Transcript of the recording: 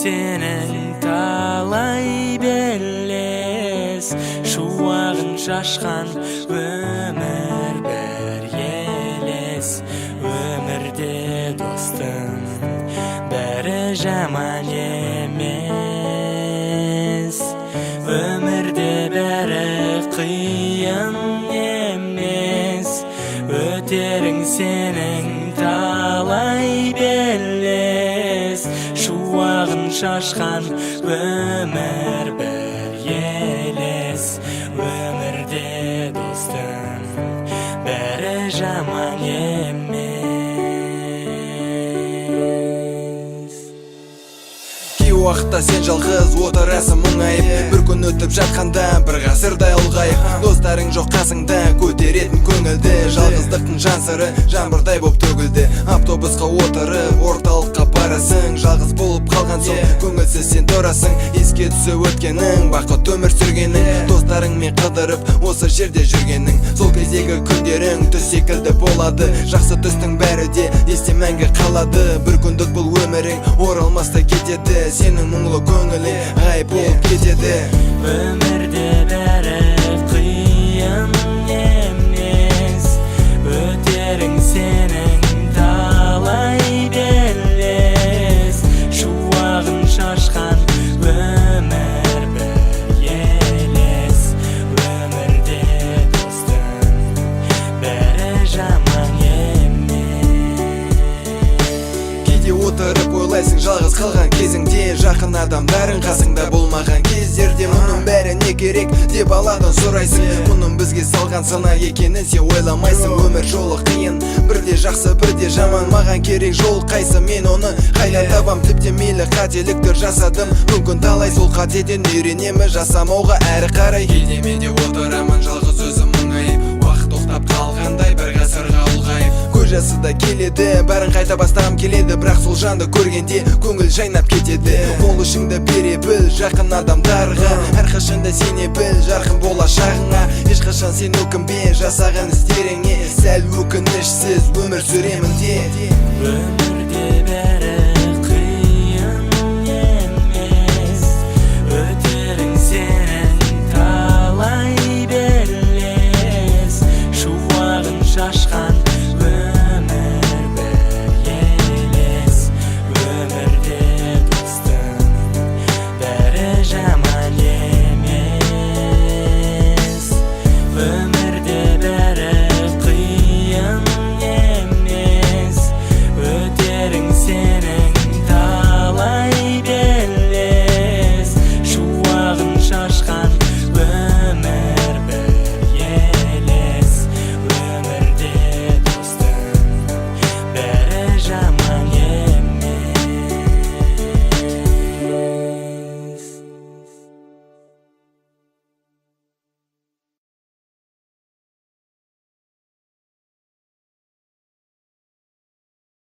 senin talay belles şuağın şaşkan ömür bir yeles ömürde dostum beri jaman emes ömürde beri kıyın emes öterin senin talay belles şuağın şaşkan ömür bir yeles ömürde dostum beri jaman emes. Уақытта сен жалғыз отырасың мұңайып бір күн өтіп жатқанда бір ғасырдай ұлғайып достарың жоқ қасыңда көтеретін көңілді жалғыздықтың жан сыры жаңбырдай боп төгілді автобусқа отырып орталыққа барасың жалғыз болып қалған соң көңілсіз сен тұрасың еске түсіп өткенің бақыт өмір сүргенің достарыңмен қыдырып осы жерде жүргенің сол кездегі күндерің түс секілді болады жақсы түстің бәрі де есте мәңгі қалады бір күндік бұл өмірің оралмастай кетеді сенің мұңлы көңілің ғайып болып кетеді Өмірде бәрі қиын емес өтерің сенің талай белес шуағын шашқан өмір бір елес өмірде достым бәрі жаман емес кейде отырып ойлайсың жалғыз қалған кезіңде жақын адамдарың қасыңда болмаған кездерде мұның бәрі не керек деп аладан сұрайсың мұның бізге салған сына екенін сен ойламайсың өмір жолы қиын бірде жақсы бірде жаман маған керек жол қайсы мен оны қайдан табам тіпті мейлі қателіктер жасадым мүмкін талай сол қатеден үйренемін жасамауға әрі қарай кейде мен де отырамын жалғыз өзім мұңайып уақыт тоқтап қалғандай бір ғасырға ұлғайып көз жасы да келеді бәрін қайта бастағым келеді бірақ сол жанды көргенде көңіл жайнап кетеді қол ұшыңды бере біл жақын адамдарға әрқашанда сене біл жарқын болашағыңа ешқашан сен өкінбе жасаған істеріңе сәл өкінішсіз өмір сүремін де